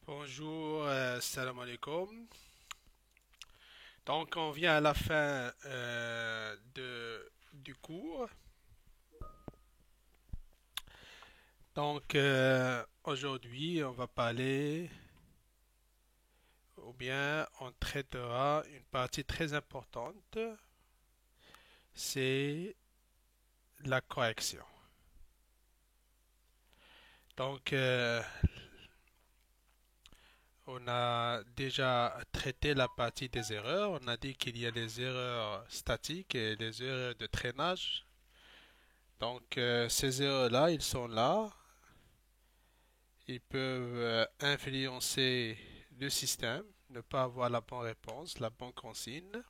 Bonjour, salam alaikum. Donc, on vient à la fin du cours. Donc, aujourd'hui, on va parler, ou bien on traitera une partie très importante, c'est la correction. Donc, on a déjà traité la partie des erreurs. On a dit qu'il y a les erreurs statiques et les erreurs de traînage. Donc, ces erreurs-là, ils sont là. Ils peuvent influencer le système, ne pas avoir la bonne réponse, la bonne consigne.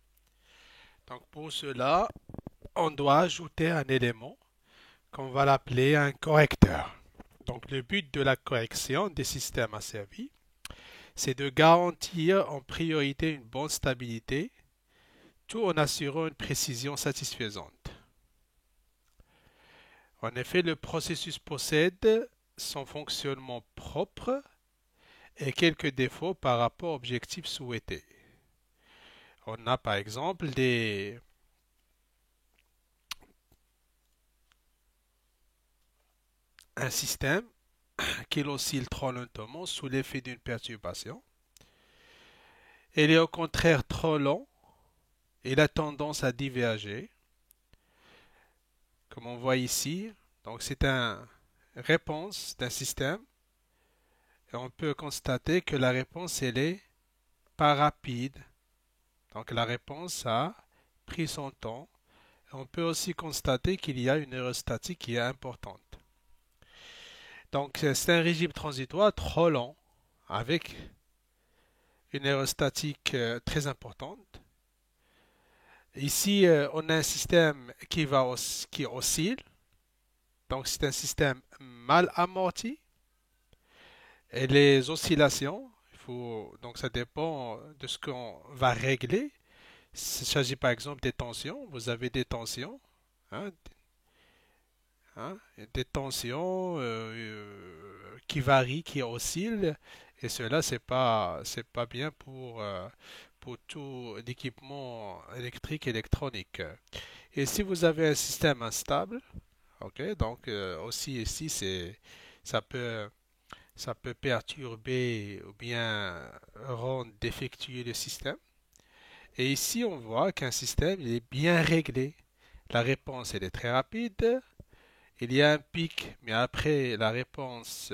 Donc pour cela, on doit ajouter un élément qu'on va l'appeler un correcteur. Donc le but de la correction des systèmes asservis, c'est de garantir en priorité une bonne stabilité, tout en assurant une précision satisfaisante. En effet, le processus possède son fonctionnement propre et quelques défauts par rapport aux objectifs souhaités. On a par exemple un système qui oscille trop lentement sous l'effet d'une perturbation. Il est au contraire trop lent. Il a tendance à diverger, comme on voit ici. Donc c'est une réponse d'un système. Et on peut constater que la réponse, elle est pas rapide. Donc la réponse a pris son temps. On peut aussi constater qu'il y a une erreur statique qui est importante. Donc c'est un régime transitoire trop lent, avec une erreur statique très importante. Ici, on a un système qui oscille, donc c'est un système mal amorti. Et les oscillations, donc ça dépend de ce qu'on va régler. Il s'agit par exemple des tensions. Vous avez des tensions, hein, des tensions qui varient, qui oscillent, et cela c'est pas bien pour tout l'équipement électrique et électronique. Et si vous avez un système instable, ok, donc aussi ici ça peut ça peut perturber ou bien rendre défectueux le système. Et ici on voit qu'un système il est bien réglé. La réponse elle est très rapide. Il y a un pic, mais après la réponse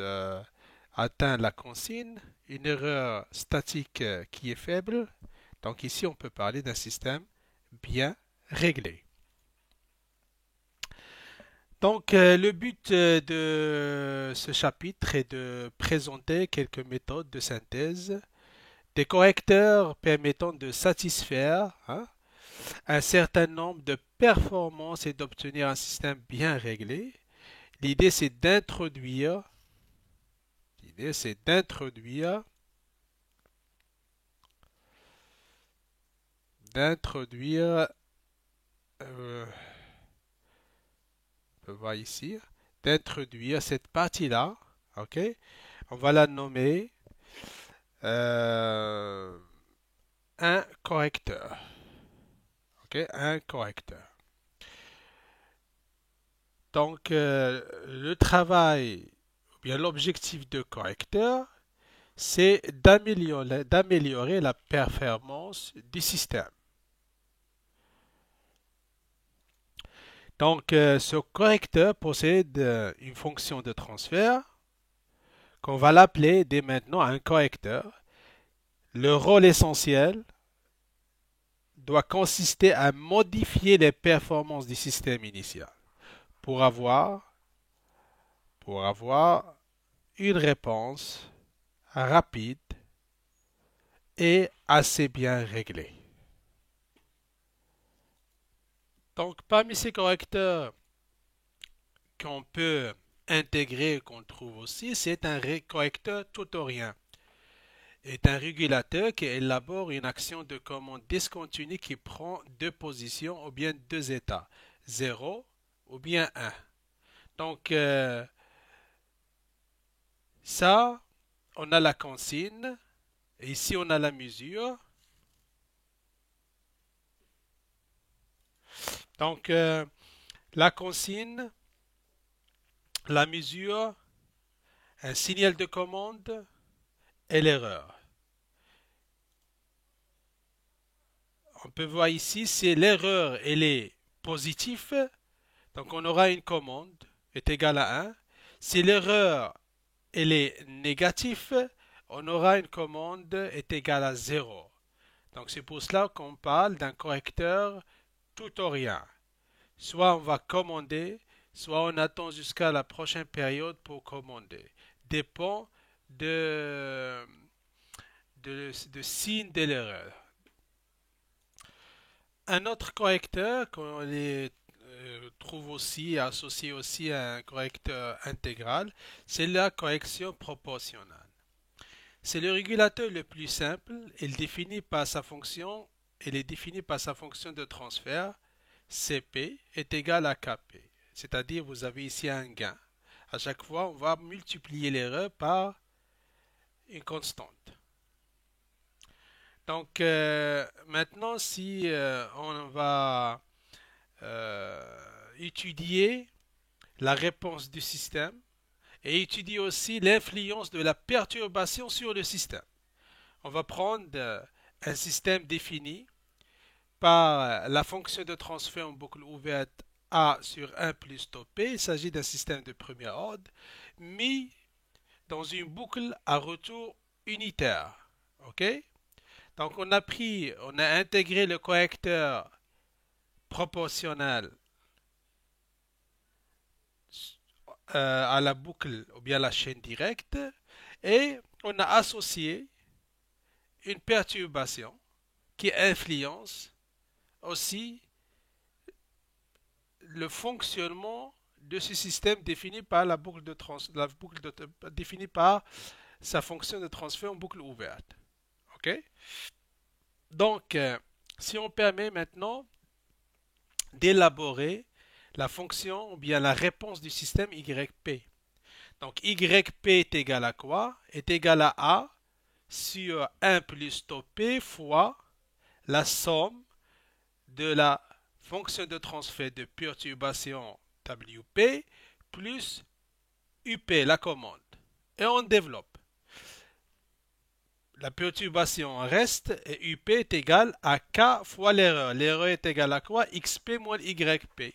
atteint la consigne, une erreur statique qui est faible. Donc ici, on peut parler d'un système bien réglé. Donc le but de ce chapitre est de présenter quelques méthodes de synthèse des correcteurs permettant de satisfaire un certain nombre de performances et d'obtenir un système bien réglé. L'idée c'est d'introduire L'idée, c'est d'introduire, euh, on peut voir ici, d'introduire cette partie-là, ok? On va la nommer euh, un correcteur, ok? Un correcteur. Donc, le travail, ou bien l'objectif de correcteur, c'est d'améliorer la performance du système. Donc, ce correcteur possède une fonction de transfert qu'on va l'appeler dès maintenant un correcteur. Le rôle essentiel doit consister à modifier les performances du système initial pour avoir, pour avoir une réponse rapide et assez bien réglée. Donc, parmi ces correcteurs qu'on peut intégrer, qu'on trouve aussi, c'est un correcteur tutorien. Est un régulateur qui élabore une action de commande discontinue qui prend deux positions ou bien deux états, 0 ou bien 1. Donc ça, on a la consigne, et ici on a la mesure. Donc, la consigne, la mesure, un signal de commande et l'erreur. On peut voir ici, si l'erreur elle est positive, donc on aura une commande est égale à 1. Si l'erreur elle est négative, on aura une commande est égale à 0. Donc c'est pour cela qu'on parle d'un correcteur tout ou rien. Soit on va commander, soit on attend jusqu'à la prochaine période pour commander. Dépend de signe de l'erreur. Un autre correcteur qu'on trouve aussi associé aussi à un correcteur intégral, c'est la correction proportionnelle. C'est le régulateur le plus simple. Il est défini par sa fonction de transfert. Cp est égal à Kp. C'est-à-dire vous avez ici un gain. À chaque fois, on va multiplier l'erreur par une constante. Donc maintenant, si on va étudier la réponse du système et étudier aussi l'influence de la perturbation sur le système. On va prendre un système défini par la fonction de transfert en boucle ouverte A sur 1 plus tau P. Il s'agit d'un système de premier ordre mis dans une boucle à retour unitaire. OK? Donc on a intégré le correcteur proportionnel à la boucle ou bien à la chaîne directe et on a associé une perturbation qui influence aussi le fonctionnement de ce système défini par définie par sa fonction de transfert en boucle ouverte. OK? Donc, si on permet maintenant d'élaborer la fonction ou bien la réponse du système YP. Donc, YP est égal à quoi? Est égal à A sur 1 plus tau P fois la somme de la fonction de transfert de perturbation WP plus UP, la commande. Et on développe. La perturbation reste et UP est égal à K fois l'erreur. L'erreur est égale à quoi? XP moins YP.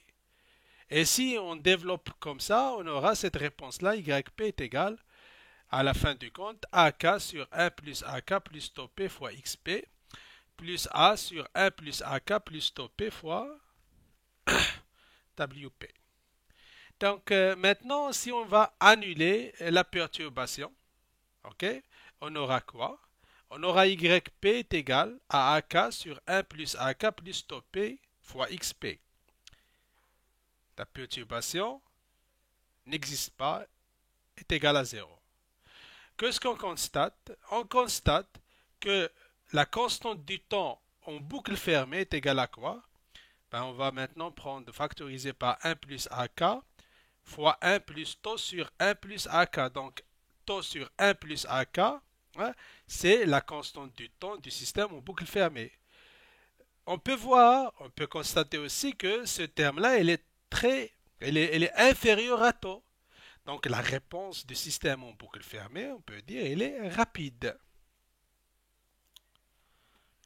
Et si on développe comme ça, on aura cette réponse-là, YP est égal à la fin du compte, AK sur 1 plus AK plus tau P fois XP, plus A sur 1 plus AK plus tau P fois WP. Donc maintenant, si on va annuler la perturbation, ok, on aura quoi? On aura YP est égal à AK sur 1 plus AK plus tau P fois XP. La perturbation n'existe pas, est égal à 0. Qu'est-ce qu'on constate? On constate que la constante du temps en boucle fermée est égale à quoi? Ben, on va maintenant factoriser par 1 plus AK fois 1 plus tau sur 1 plus AK. Donc, tau sur 1 plus AK, hein, c'est la constante du temps du système en boucle fermée. On peut constater aussi que ce terme-là, elle est inférieur à tau. Donc la réponse du système en boucle fermée, on peut dire, elle est rapide.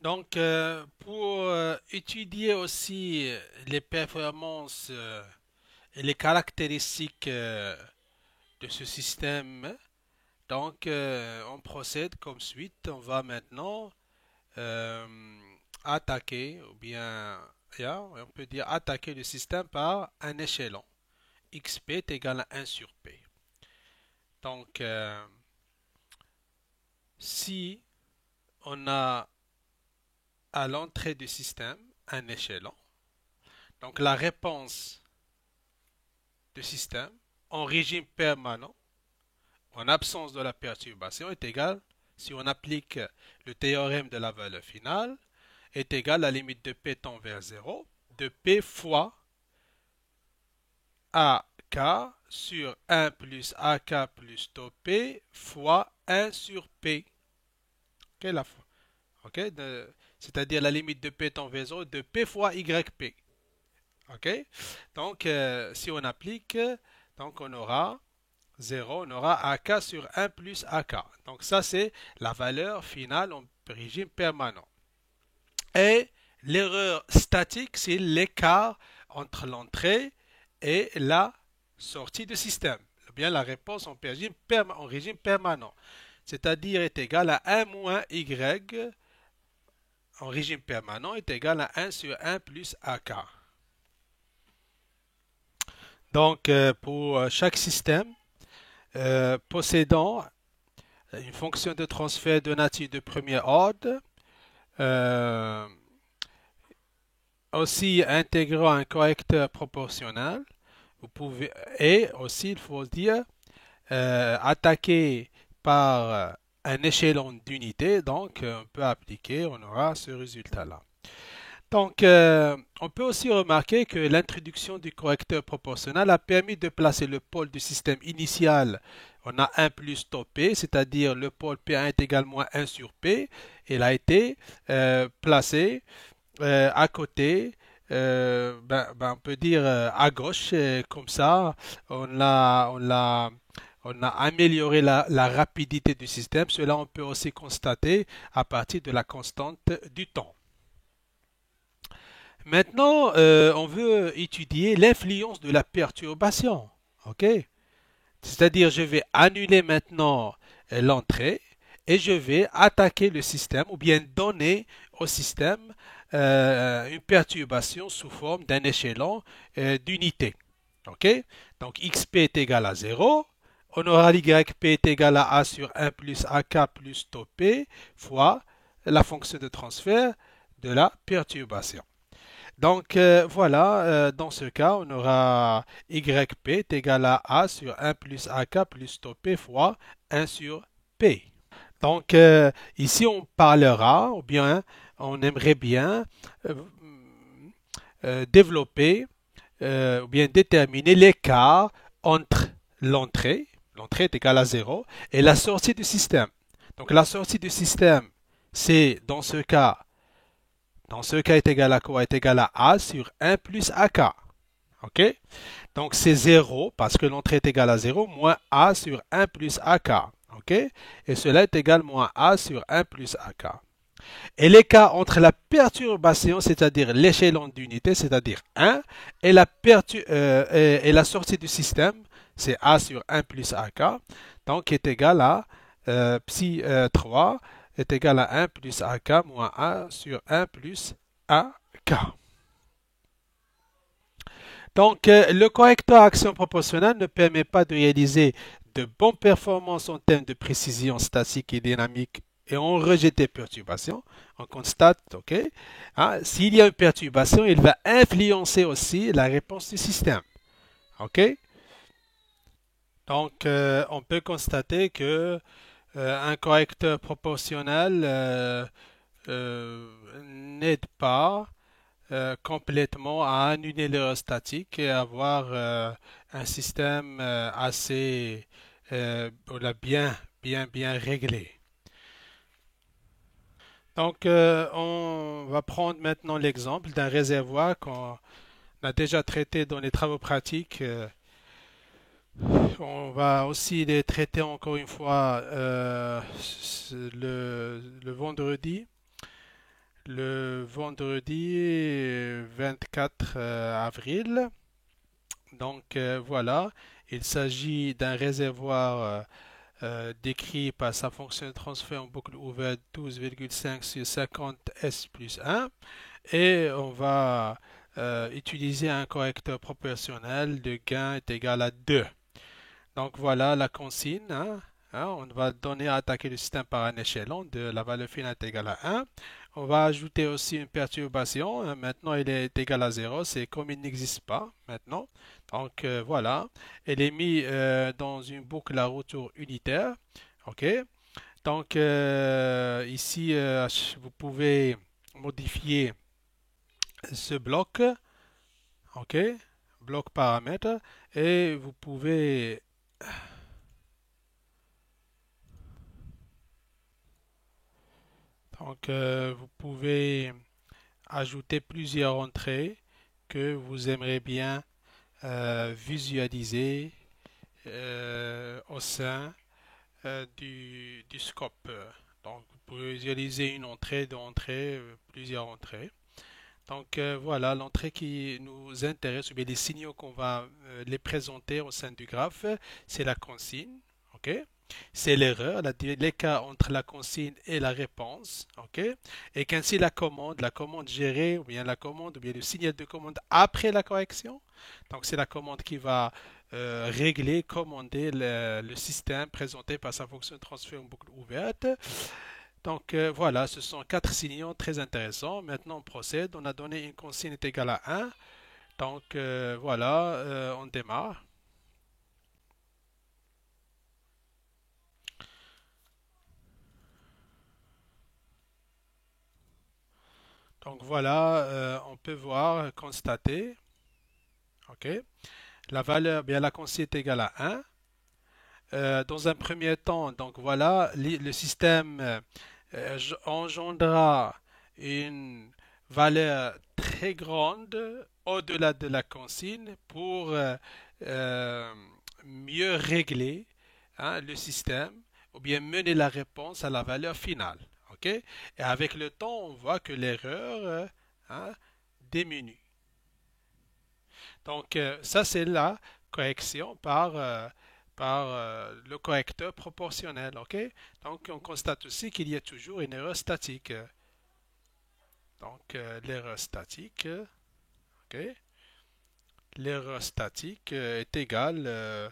Donc pour étudier aussi les performances et les caractéristiques de ce système, donc on procède comme suite. On va maintenant euh, attaquer, ou bien on peut dire attaquer le système par un échelon. XP est égal à 1 sur P. Donc, si on a à l'entrée du système un échelon, donc la réponse du système en régime permanent, en absence de la perturbation, est égale, si on applique le théorème de la valeur finale, est égal à la limite de P tend vers 0, de P fois AK K sur 1 plus AK plus taux P fois 1 sur P. Ok, ok, c'est-à-dire la limite de P étant V0 de P fois YP. Ok, donc si on applique, donc on aura 0, on aura AK sur 1 plus AK. Donc ça c'est la valeur finale en régime permanent. Et l'erreur statique, c'est l'écart entre l'entrée et la sortie du système. Ou bien la réponse en régime permanent. C'est-à-dire est égal à 1 moins Y en régime permanent est égal à 1 sur 1 plus AK. Donc, pour chaque système possédant une fonction de transfert de nature de premier ordre, euh, aussi intégrant un correcteur proportionnel, vous pouvez, et aussi, il faut dire, attaquer par un échelon d'unité, donc on peut appliquer, on aura ce résultat-là. Donc, on peut aussi remarquer que l'introduction du correcteur proportionnel a permis de placer le pôle du système initial. On a 1 plus taux P, c'est-à-dire le pôle P1 est égal à 1 sur P. Il a été placé à côté, on peut dire à gauche, comme ça, on a amélioré la rapidité du système. Cela, on peut aussi constater à partir de la constante du temps. Maintenant, on veut étudier l'influence de la perturbation. OK? C'est-à-dire, je vais annuler maintenant l'entrée et je vais attaquer le système ou bien donner au système une perturbation sous forme d'un échelon d'unité. OK? Donc, xp est égal à 0. On aura yp est égal à a sur 1 plus ak plus tau p fois la fonction de transfert de la perturbation. Donc voilà, dans ce cas, on aura yp est égal à a sur 1 plus ak plus tau p fois 1 sur p. Donc ici, on parlera, ou bien on aimerait bien euh, développer ou bien déterminer l'écart entre l'entrée est égale à 0, et la sortie du système. Donc la sortie du système, c'est dans ce cas est égal à quoi? Est égal à A sur 1 plus AK. OK? Donc c'est 0 parce que l'entrée est égale à 0 moins A sur 1 plus AK. OK? Et cela est égal à moins A sur 1 plus AK. Et l'écart entre la perturbation, c'est-à-dire l'échelon d'unité, c'est-à-dire 1, et la sortie du système, c'est A sur 1 plus AK, donc est égal à psi 3 est égal à 1 plus AK moins A sur 1 plus AK. Donc, le correcteur action proportionnelle ne permet pas de réaliser de bonnes performances en termes de précision statique et dynamique et on rejette les perturbations. On constate, OK, hein, s'il y a une perturbation, il va influencer aussi la réponse du système. OK? Donc, on peut constater que un correcteur proportionnel n'aide pas complètement à annuler l'erreur statique et avoir un système assez bien réglé. Donc, on va prendre maintenant l'exemple d'un réservoir qu'on a déjà traité dans les travaux pratiques. On va aussi les traiter encore une fois le vendredi. Le vendredi 24 avril. Donc voilà, il s'agit d'un réservoir décrit par sa fonction de transfert en boucle ouverte 12,5 sur 50 S plus 1. Et on va utiliser un correcteur proportionnel de gain est égal à 2. Donc voilà la consigne. On va donner à attaquer le système par un échelon de la valeur finale est égale à 1. On va ajouter aussi une perturbation. Maintenant, il est égal à 0. C'est comme il n'existe pas maintenant. Donc voilà. Elle est mise dans une boucle à retour unitaire. OK. Donc ici, vous pouvez modifier ce bloc. OK. bloc paramètre, et vous pouvez vous pouvez ajouter plusieurs entrées que vous aimeriez bien visualiser au sein du scope. Donc, vous pouvez visualiser une entrée, deux entrées, plusieurs entrées. Donc, voilà, l'entrée qui nous intéresse, ou bien les signaux qu'on va les présenter au sein du graphe, c'est la consigne. OK? C'est l'erreur, l'écart entre la consigne et la réponse. OK? Et qu'ainsi la commande gérée, ou bien le signal de commande après la correction. Donc, c'est la commande qui va régler, commander le système présenté par sa fonction de transfert en boucle ouverte. Donc voilà, ce sont quatre signaux très intéressants. Maintenant, on procède. On a donné une consigne est égale à 1. Donc voilà, on démarre. Donc voilà, on peut voir, constater. OK. La valeur, bien la consigne est égale à 1. Dans un premier temps, donc voilà, le système engendra une valeur très grande au-delà de la consigne pour euh, mieux régler le système ou bien mener la réponse à la valeur finale. OK? Et avec le temps, on voit que l'erreur hein, diminue. Donc, ça, c'est la correction par le correcteur proportionnel. OK? Donc, on constate aussi qu'il y a toujours une erreur statique. Donc, l'erreur statique, OK? L'erreur statique est égale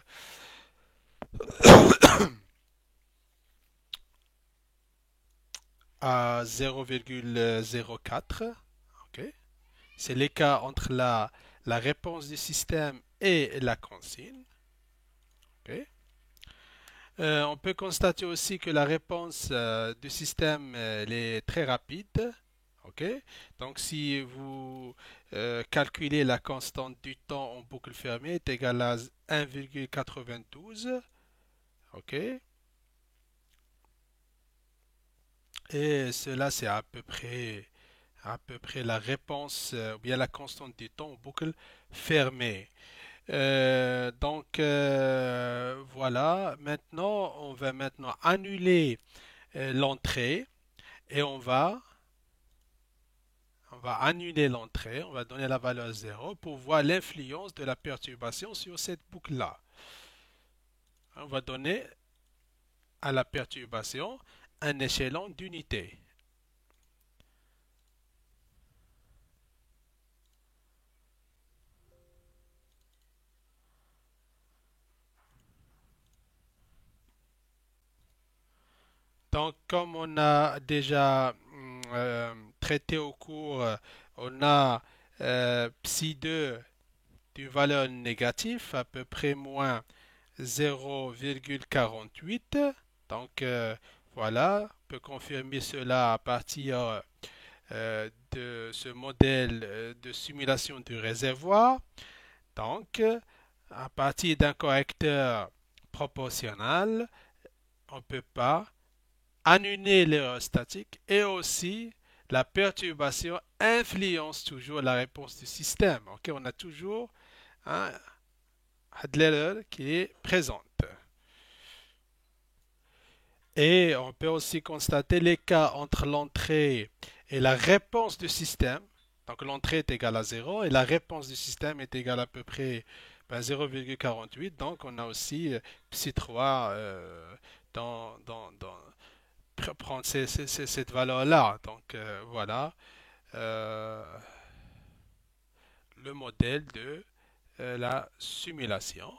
à 0,04. OK? C'est l'écart entre la réponse du système et la consigne. OK? On peut constater aussi que la réponse du système elle est très rapide. OK? Donc, si vous calculez la constante du temps en boucle fermée est égale à 1,92. OK? Et cela, c'est à peu près la réponse, ou bien la constante du temps en boucle fermée. Donc, voilà. Maintenant, on va maintenant annuler l'entrée et on va annuler l'entrée, on va donner la valeur 0 pour voir l'influence de la perturbation sur cette boucle-là. On va donner à la perturbation un échelon d'unité. Donc, comme on a déjà traité au cours, on a psi 2 d'une valeur négative, à peu près moins 0,48. Donc, voilà, on peut confirmer cela à partir de ce modèle de simulation du réservoir. Donc, à partir d'un correcteur proportionnel, on ne peut pas annuler l'erreur statique et aussi la perturbation influence toujours la réponse du système. Ok, on a toujours hein, de l'erreur qui est présente. Et on peut aussi constater l'écart entre l'entrée et la réponse du système. Donc l'entrée est égale à 0 et la réponse du système est égale à peu près 0,48. Donc on a aussi psi 3 prendre cette valeur-là. Donc voilà euh, le modèle de la simulation.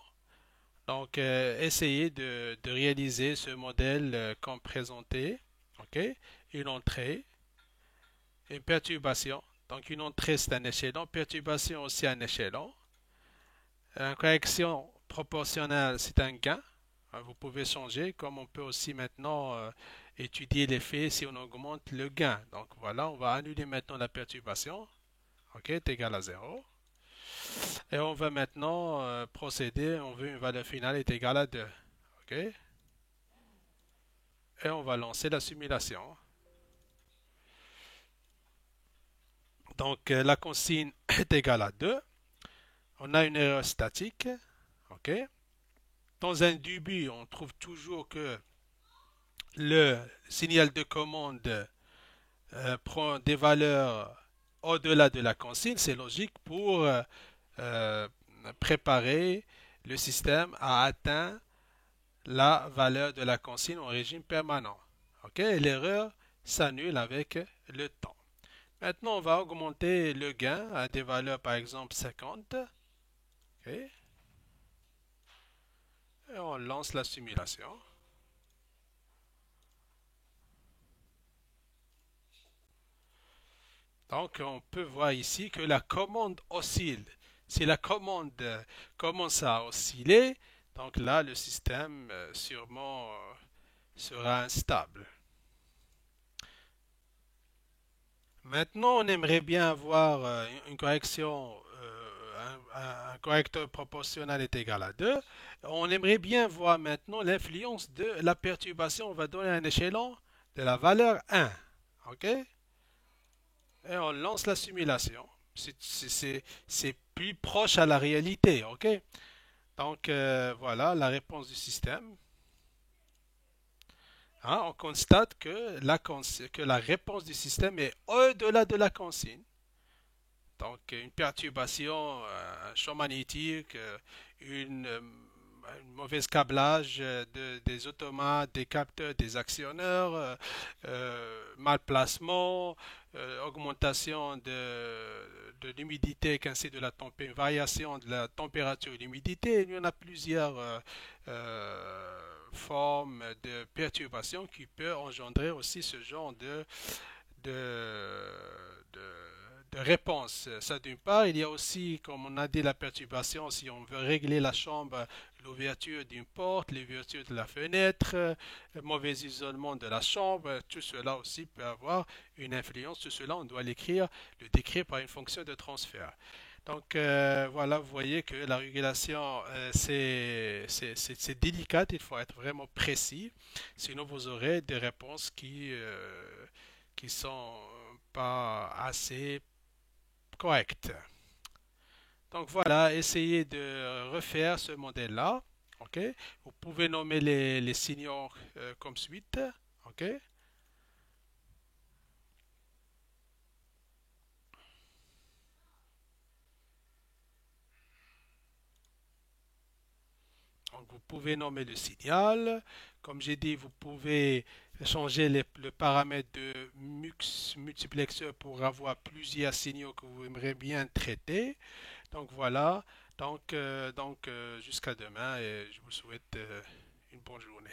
Donc essayez de réaliser ce modèle comme présenté. OK? Une entrée, une perturbation. Donc une entrée c'est un échelon, perturbation aussi un échelon. Une correction proportionnelle c'est un gain. Vous pouvez changer, comme on peut aussi maintenant étudier l'effet si on augmente le gain. Donc voilà, on va annuler maintenant la perturbation. OK, est égal à 0. Et on va maintenant procéder, on veut une valeur finale est égale à 2. OK? Et on va lancer la simulation. Donc la consigne est égale à 2. On a une erreur statique. OK? Dans un début, on trouve toujours que le signal de commande prend des valeurs au-delà de la consigne. C'est logique pour euh, préparer le système à atteindre la valeur de la consigne en régime permanent. OK? Et l'erreur s'annule avec le temps. Maintenant, on va augmenter le gain à des valeurs, par exemple 50. OK? Et on lance la simulation. Donc, on peut voir ici que la commande oscille. Si la commande commence à osciller, donc là, le système sûrement sera instable. Maintenant, on aimerait bien avoir une correction, un correcteur proportionnel est égal à 2. On aimerait bien voir maintenant l'influence de la perturbation. On va donner un échelon de la valeur 1. OK? Et on lance la simulation. C'est plus proche à la réalité. OK? Donc, voilà la réponse du système. Hein, on constate que la réponse du système est au-delà de la consigne. Donc, une perturbation, un champ magnétique, une mauvaise câblage des automates, des capteurs, des actionneurs, mal placement, augmentation de l'humidité, ainsi de la variation de la température et l'humidité. Il y en a plusieurs formes de perturbation qui peuvent engendrer aussi ce genre de, de réponse. Ça d'une part, il y a aussi, comme on a dit, la perturbation si on veut régler la chambre, l'ouverture d'une porte, l'ouverture de la fenêtre, le mauvais isolement de la chambre, tout cela aussi peut avoir une influence. Tout cela, on doit le décrire par une fonction de transfert. Donc voilà, vous voyez que la régulation, c'est délicat, il faut être vraiment précis, sinon vous aurez des réponses qui sont pas assez correctes. Donc voilà, essayez de refaire ce modèle-là. OK? Vous pouvez nommer les signaux comme suite. OK? Donc vous pouvez nommer le signal. Comme j'ai dit, vous pouvez changer le paramètre de multiplexeur pour avoir plusieurs signaux que vous aimeriez bien traiter. Donc voilà. Donc jusqu'à demain et je vous souhaite une bonne journée.